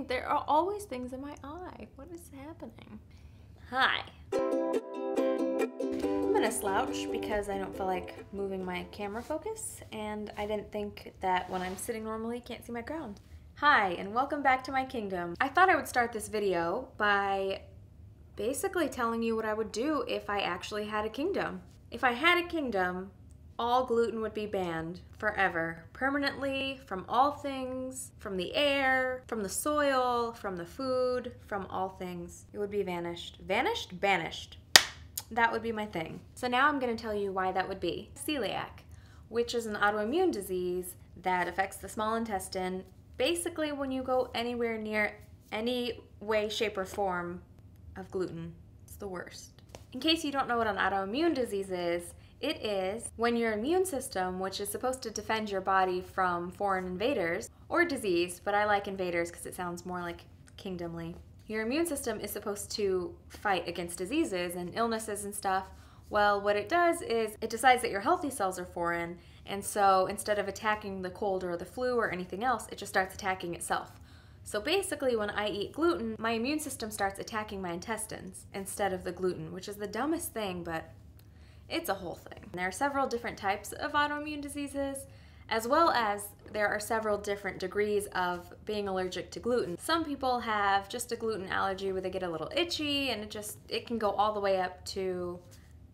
There are always things in my eye. What is happening? Hi. I'm gonna slouch because I don't feel like moving my camera focus, and I didn't think that when I'm sitting normally you can't see my ground. Hi, and welcome back to my kingdom. I thought I would start this video by basically telling you what I would do if I actually had a kingdom. If I had a kingdom, all gluten would be banned forever, permanently, from all things, from the air, from the soil, from the food, from all things. It would be vanished. Vanished? Banished. That would be my thing. So now I'm going to tell you why that would be. Celiac, which is an autoimmune disease that affects the small intestine. Basically, when you go anywhere near any way, shape, or form of gluten, it's the worst. In case you don't know what an autoimmune disease is, it is when your immune system, which is supposed to defend your body from foreign invaders, or disease, but I like invaders because it sounds more like kingdomly. Your immune system is supposed to fight against diseases and illnesses and stuff. Well, what it does is it decides that your healthy cells are foreign, and so instead of attacking the cold or the flu or anything else, it just starts attacking itself. So basically, when I eat gluten, my immune system starts attacking my intestines instead of the gluten, which is the dumbest thing, but it's a whole thing. There are several different types of autoimmune diseases, as well as there are several different degrees of being allergic to gluten. Some people have just a gluten allergy where they get a little itchy, and it can go all the way up to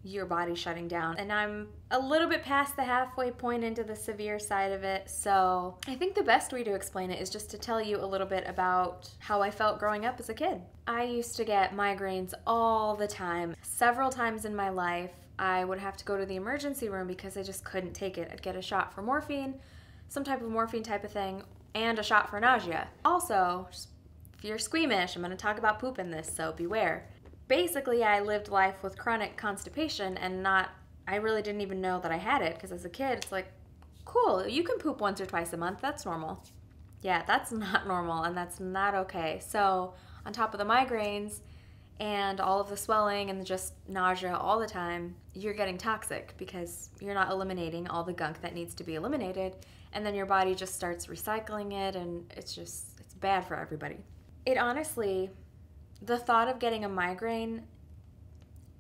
your body shutting down. And I'm a little bit past the halfway point into the severe side of it, so I think the best way to explain it is just to tell you a little bit about how I felt growing up as a kid. I used to get migraines all the time. Several times in my life, I would have to go to the emergency room because I just couldn't take it. I'd get a shot for morphine, some type of morphine type of thing, and a shot for nausea. Also, if you're squeamish, I'm going to talk about poop in this, so beware. Basically, I lived life with chronic constipation and I really didn't even know that I had it, because as a kid, it's like, cool, you can poop once or twice a month, that's normal. Yeah, that's not normal, and that's not okay. So, on top of the migraines and all of the swelling and just nausea all the time, you're getting toxic because you're not eliminating all the gunk that needs to be eliminated, and then your body just starts recycling it, and it's bad for everybody. It honestly, the thought of getting a migraine,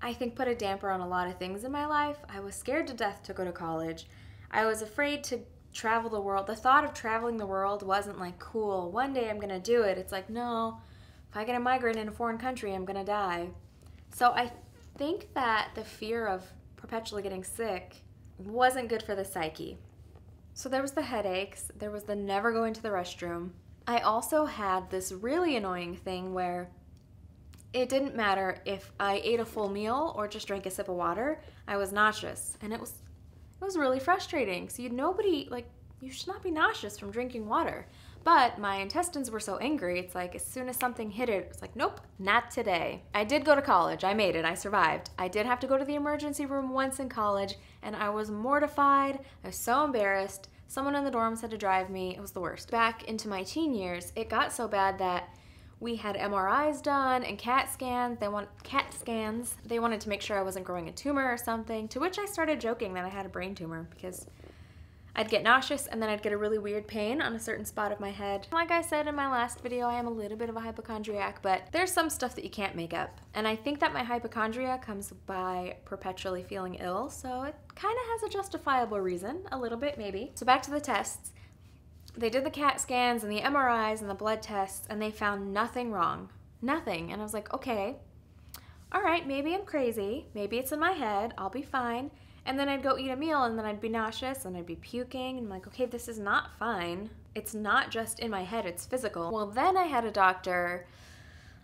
I think, put a damper on a lot of things in my life. I was scared to death to go to college. I was afraid to travel the world. The thought of traveling the world wasn't like, cool, one day I'm gonna do it. It's like, no, if I get a migraine in a foreign country, I'm gonna die. So I think that the fear of perpetually getting sick wasn't good for the psyche. So there was the headaches, there was the never going to the restroom. I also had this really annoying thing where it didn't matter if I ate a full meal or just drank a sip of water, I was nauseous, and it was really frustrating. So you should not be nauseous from drinking water. But my intestines were so angry, it's like as soon as something hit it, it's like, nope, not today. I did go to college, I made it, I survived. I did have to go to the emergency room once in college, and I was mortified, I was so embarrassed. Someone in the dorms had to drive me, it was the worst. Back into my teen years, it got so bad that we had MRIs done and CAT scans. They wanted to make sure I wasn't growing a tumor or something, to which I started joking that I had a brain tumor because I'd get nauseous and then I'd get a really weird pain on a certain spot of my head. Like I said in my last video, I am a little bit of a hypochondriac, but there's some stuff that you can't make up. And I think that my hypochondria comes by perpetually feeling ill, so it kind of has a justifiable reason, a little bit maybe. So back to the tests. They did the CAT scans and the MRIs and the blood tests, and they found nothing wrong. Nothing. And I was like, okay, all right, maybe I'm crazy. Maybe it's in my head. I'll be fine. And then I'd go eat a meal, and then I'd be nauseous, and I'd be puking. And I'm like, okay, this is not fine. It's not just in my head, it's physical. Well, then I had a doctor.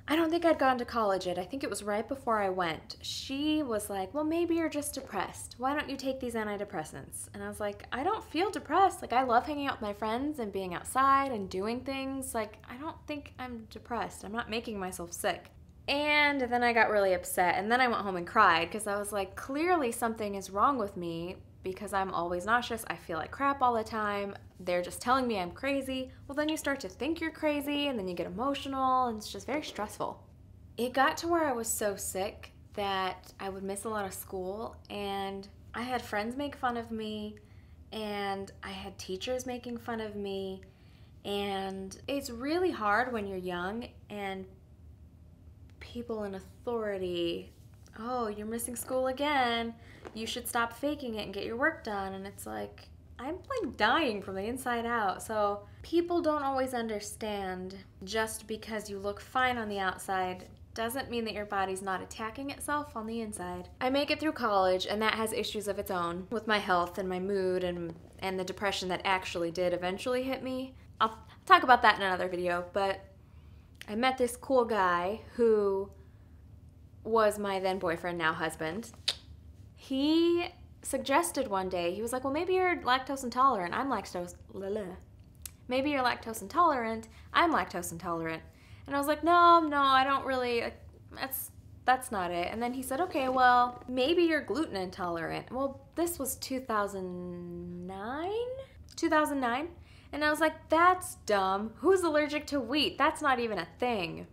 I don't think I'd gone to college yet. I think it was right before I went. She was like, well, maybe you're just depressed. Why don't you take these antidepressants? And I was like, I don't feel depressed. Like, I love hanging out with my friends and being outside and doing things. Like, I don't think I'm depressed. I'm not making myself sick. And then I got really upset, and then I went home and cried because I was like, clearly something is wrong with me because I'm always nauseous. I feel like crap all the time. They're just telling me I'm crazy. Well, then you start to think you're crazy, and then you get emotional, and it's just very stressful. It got to where I was so sick that I would miss a lot of school, and I had friends make fun of me, and I had teachers making fun of me, And it's really hard when you're young and people in authority, oh, you're missing school again, you should stop faking it and get your work done. And it's like, I'm like dying from the inside out. So people don't always understand just because you look fine on the outside doesn't mean that your body's not attacking itself on the inside. I make it through college, and that has issues of its own with my health and my mood and the depression that actually did eventually hit me. I'll talk about that in another video, but I met this cool guy who was my then boyfriend, now husband. He suggested one day, he was like, well, maybe you're lactose intolerant. Maybe you're lactose intolerant. I'm lactose intolerant. And I was like, no, I don't really, that's not it. And then he said, okay, well, maybe you're gluten intolerant. Well, this was 2009? And I was like, that's dumb. Who's allergic to wheat? That's not even a thing.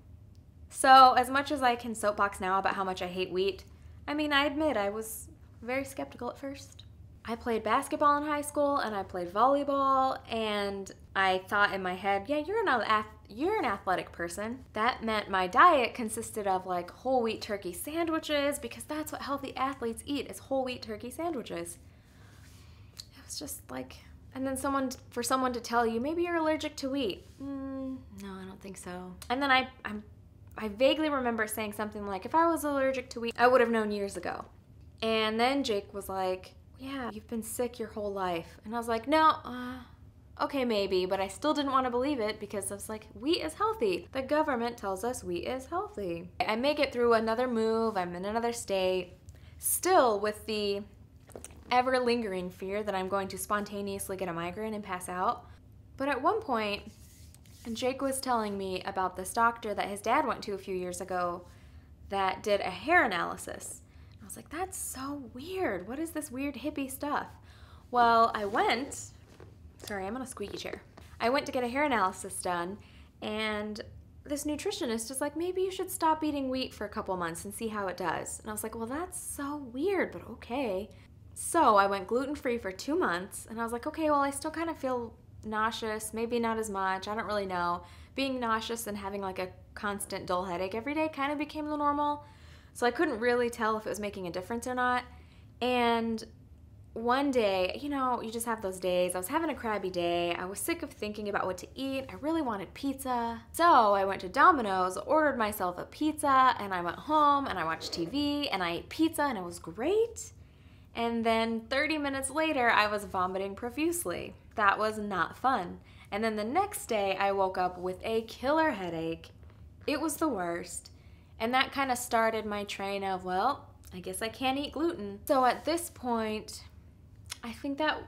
So as much as I can soapbox now about how much I hate wheat, I mean, I admit I was very skeptical at first. I played basketball in high school and I played volleyball, and I thought in my head, yeah, you're an athletic person. That meant my diet consisted of like whole wheat turkey sandwiches, because that's what healthy athletes eat, is whole wheat turkey sandwiches. It was just like, and then for someone to tell you, maybe you're allergic to wheat. No, I don't think so. And then I vaguely remember saying something like, if I was allergic to wheat, I would have known years ago. And then Jake was like, yeah, you've been sick your whole life. And I was like, no, okay, maybe, but I still didn't want to believe it because I was like, wheat is healthy. The government tells us wheat is healthy. I make it through another move. I'm in another state, still with the ever lingering fear that I'm going to spontaneously get a migraine and pass out. But at one point, Jake was telling me about this doctor that his dad went to a few years ago that did a hair analysis. I was like, that's so weird. What is this weird hippie stuff? Well, sorry, I'm on a squeaky chair. I went to get a hair analysis done, and this nutritionist is like, maybe you should stop eating wheat for a couple months and see how it does. And I was like, well, that's so weird, but okay. So I went gluten-free for 2 months, and I was like, okay, well, I still kind of feel nauseous, maybe not as much, I don't really know. Being nauseous and having like a constant dull headache every day kind of became the normal. So I couldn't really tell if it was making a difference or not. And one day, you know, you just have those days. I was having a crabby day. I was sick of thinking about what to eat. I really wanted pizza. So I went to Domino's, ordered myself a pizza, and I went home and I watched TV and I ate pizza and it was great. And then 30 minutes later, I was vomiting profusely. That was not fun. And then the next day, I woke up with a killer headache. It was the worst. And that kind of started my train of, well, I guess I can't eat gluten. So at this point, I think that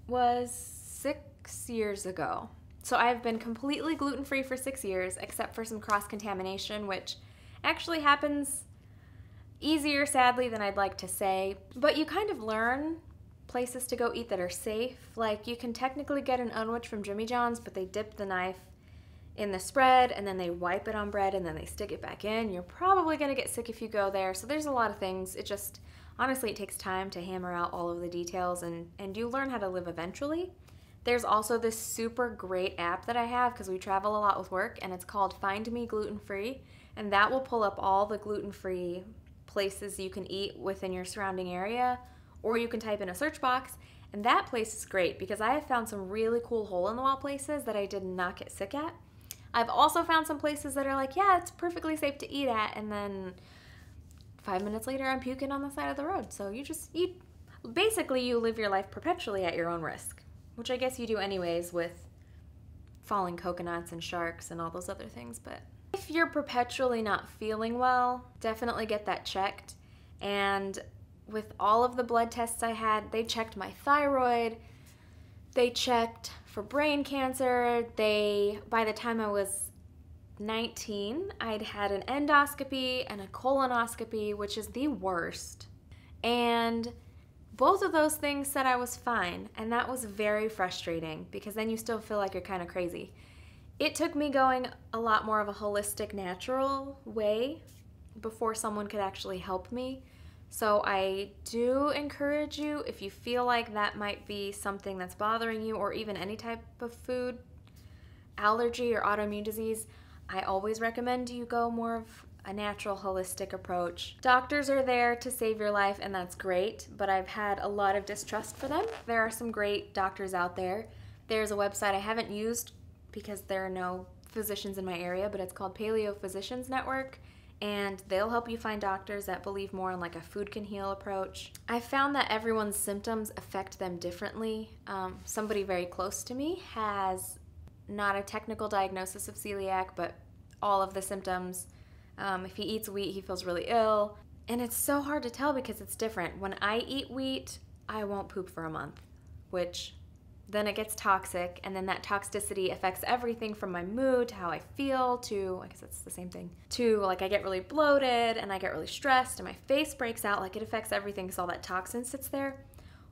was 6 years ago. So I've been completely gluten-free for 6 years, except for some cross-contamination, which actually happens easier, sadly, than I'd like to say. But you kind of learn places to go eat that are safe. Like, you can technically get an unwich from Jimmy John's, but they dip the knife in the spread and then they wipe it on bread and then they stick it back in. You're probably gonna get sick if you go there. So there's a lot of things. It just, honestly, it takes time to hammer out all of the details, and you learn how to live eventually. There's also this super great app that I have because we travel a lot with work, and it's called Find Me Gluten Free, and that will pull up all the gluten-free places you can eat within your surrounding area, or you can type in a search box, and that place is great because I have found some really cool hole-in-the-wall places that I did not get sick at. I've also found some places that are like, yeah, it's perfectly safe to eat at, and then 5 minutes later, I'm puking on the side of the road. So basically you live your life perpetually at your own risk, which I guess you do anyways with falling coconuts and sharks and all those other things. But if you're perpetually not feeling well, definitely get that checked. And with all of the blood tests I had, they checked my thyroid, they checked for brain cancer. By the time I was 19, I'd had an endoscopy and a colonoscopy, which is the worst. And both of those things said I was fine, and that was very frustrating because then you still feel like you're kind of crazy. It took me going a lot more of a holistic, natural way before someone could actually help me. So I do encourage you, if you feel like that might be something that's bothering you, or even any type of food allergy or autoimmune disease, I always recommend you go more of a natural, holistic approach. Doctors are there to save your life, and that's great, but I've had a lot of distrust for them. There are some great doctors out there. There's a website I haven't used because there are no physicians in my area, but it's called Paleo Physicians Network, and they'll help you find doctors that believe more in like a food can heal approach. I found that everyone's symptoms affect them differently. Somebody very close to me has not a technical diagnosis of celiac, but all of the symptoms. If he eats wheat, he feels really ill. And it's so hard to tell because it's different. When I eat wheat, I won't poop for a month, which then it gets toxic, and then that toxicity affects everything from my mood to how I feel to, I guess it's the same thing, to like I get really bloated and I get really stressed and my face breaks out. Like it affects everything because all that toxin sits there.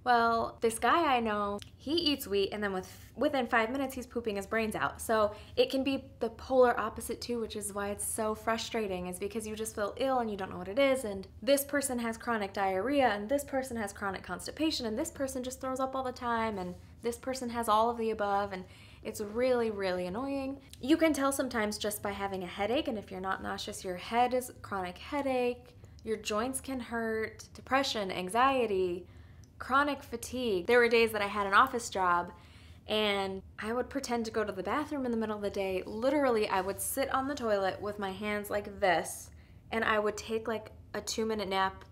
Well, this guy I know, he eats wheat, and then within 5 minutes he's pooping his brains out. So it can be the polar opposite too, which is why it's so frustrating, is because you just feel ill and you don't know what it is, and this person has chronic diarrhea, and this person has chronic constipation, and this person just throws up all the time, and this person has all of the above, and it's really, really annoying. You can tell sometimes just by having a headache, and if you're not nauseous, your head is chronic headache, your joints can hurt, depression, anxiety, chronic fatigue. There were days that I had an office job and I would pretend to go to the bathroom in the middle of the day. Literally, I would sit on the toilet with my hands like this, and I would take like a 2-minute nap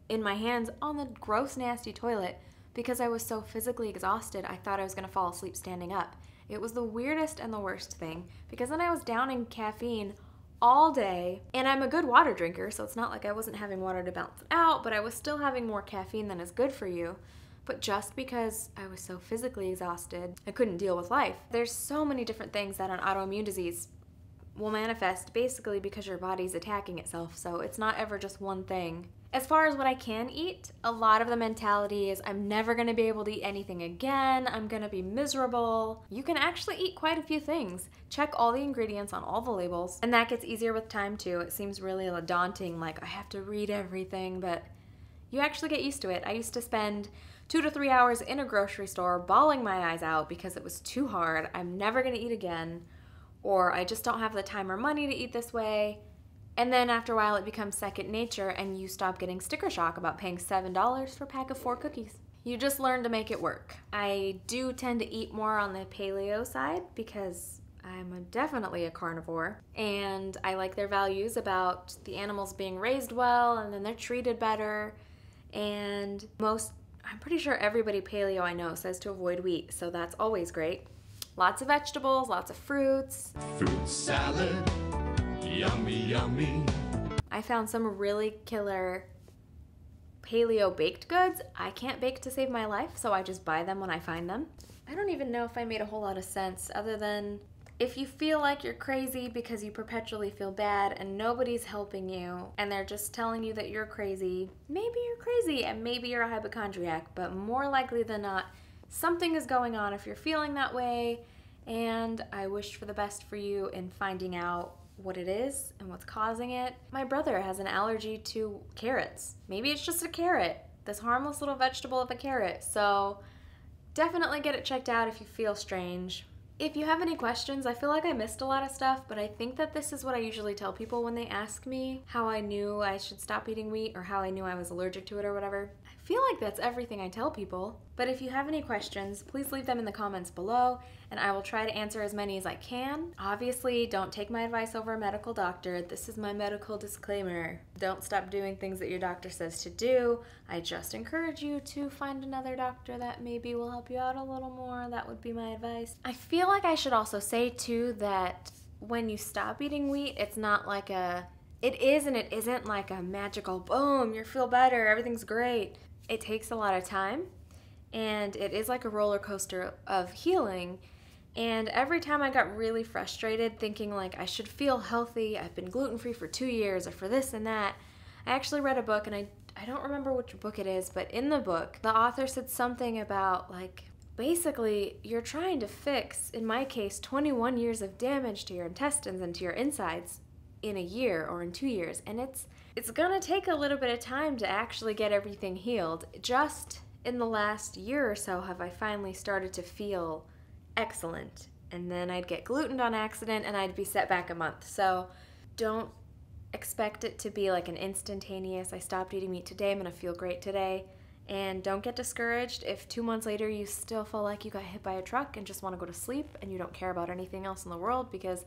in my hands on the gross, nasty toilet because I was so physically exhausted. I thought I was gonna fall asleep standing up. It was the weirdest and the worst thing because then I was downing caffeine all day, and I'm a good water drinker, so it's not like I wasn't having water to balance it out, but I was still having more caffeine than is good for you. But just because I was so physically exhausted, I couldn't deal with life. There's so many different things that an autoimmune disease will manifest basically because your body's attacking itself, so it's not ever just one thing. As far as what I can eat, a lot of the mentality is I'm never gonna be able to eat anything again, I'm gonna be miserable. You can actually eat quite a few things. Check all the ingredients on all the labels, and that gets easier with time too. It seems really daunting, like I have to read everything, but you actually get used to it. I used to spend 2 to 3 hours in a grocery store bawling my eyes out because it was too hard. I'm never gonna eat again, or I just don't have the time or money to eat this way. And then after a while it becomes second nature and you stop getting sticker shock about paying $7 for a pack of 4 cookies. You just learn to make it work. I do tend to eat more on the paleo side because I'm definitely a carnivore, and I like their values about the animals being raised well and then they're treated better. And I'm pretty sure everybody paleo I know says to avoid wheat, so that's always great. Lots of vegetables, lots of fruits. Fruit salad, yummy, yummy. I found some really killer paleo baked goods. I can't bake to save my life, so I just buy them when I find them. I don't even know if I made a whole lot of sense other than if you feel like you're crazy because you perpetually feel bad and nobody's helping you and they're just telling you that you're crazy, maybe you're crazy and maybe you're a hypochondriac, but more likely than not, something is going on if you're feeling that way, and I wish for the best for you in finding out what it is and what's causing it. My brother has an allergy to carrots. Maybe it's just a carrot, this harmless little vegetable of a carrot, so definitely get it checked out if you feel strange. If you have any questions, I feel like I missed a lot of stuff, but I think that this is what I usually tell people when they ask me how I knew I should stop eating wheat or how I knew I was allergic to it or whatever. I feel like that's everything I tell people. But if you have any questions, please leave them in the comments below, and I will try to answer as many as I can. Obviously, don't take my advice over a medical doctor. This is my medical disclaimer. Don't stop doing things that your doctor says to do. I just encourage you to find another doctor that maybe will help you out a little more. That would be my advice. I feel like I should also say too that when you stop eating wheat, it's not like it is and it isn't like a magical boom, you feel better, everything's great. It takes a lot of time, and it is like a roller coaster of healing. And every time I got really frustrated thinking like I should feel healthy, I've been gluten-free for 2 years or for this and that, I actually read a book, and I don't remember which book it is, but in the book, the author said something about like, basically, you're trying to fix, in my case, 21 years of damage to your intestines and to your insides in a year or in 2 years, and it's gonna take a little bit of time to actually get everything healed. Just in the last year or so have I finally started to feel excellent, and then I'd get glutened on accident and I'd be set back a month. So don't expect it to be like an instantaneous, I stopped eating meat today, I'm gonna feel great today. And don't get discouraged if 2 months later you still feel like you got hit by a truck and just want to go to sleep and you don't care about anything else in the world, because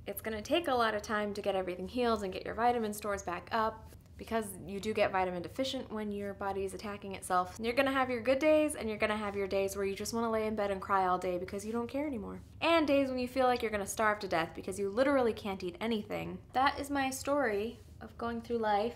it's going to take a lot of time to get everything healed and get your vitamin stores back up, because you do get vitamin deficient when your body is attacking itself. You're going to have your good days and you're going to have your days where you just want to lay in bed and cry all day because you don't care anymore. And days when you feel like you're going to starve to death because you literally can't eat anything. That is my story of going through life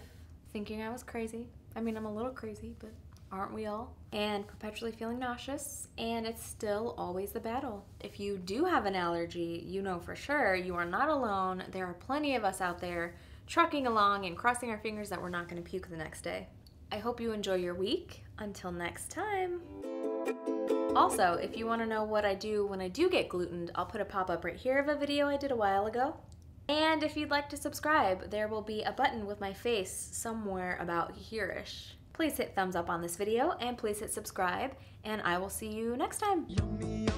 thinking I was crazy. I mean, I'm a little crazy, but aren't we all? And perpetually feeling nauseous, and it's still always the battle. If you do have an allergy, you know for sure you are not alone. There are plenty of us out there trucking along and crossing our fingers that we're not going to puke the next day. I hope you enjoy your week. Until next time. Also, if you want to know what I do when I do get glutened, I'll put a pop-up right here of a video I did a while ago. And if you'd like to subscribe, there will be a button with my face somewhere about here-ish. Please hit thumbs up on this video and please hit subscribe, and I will see you next time. Yummy,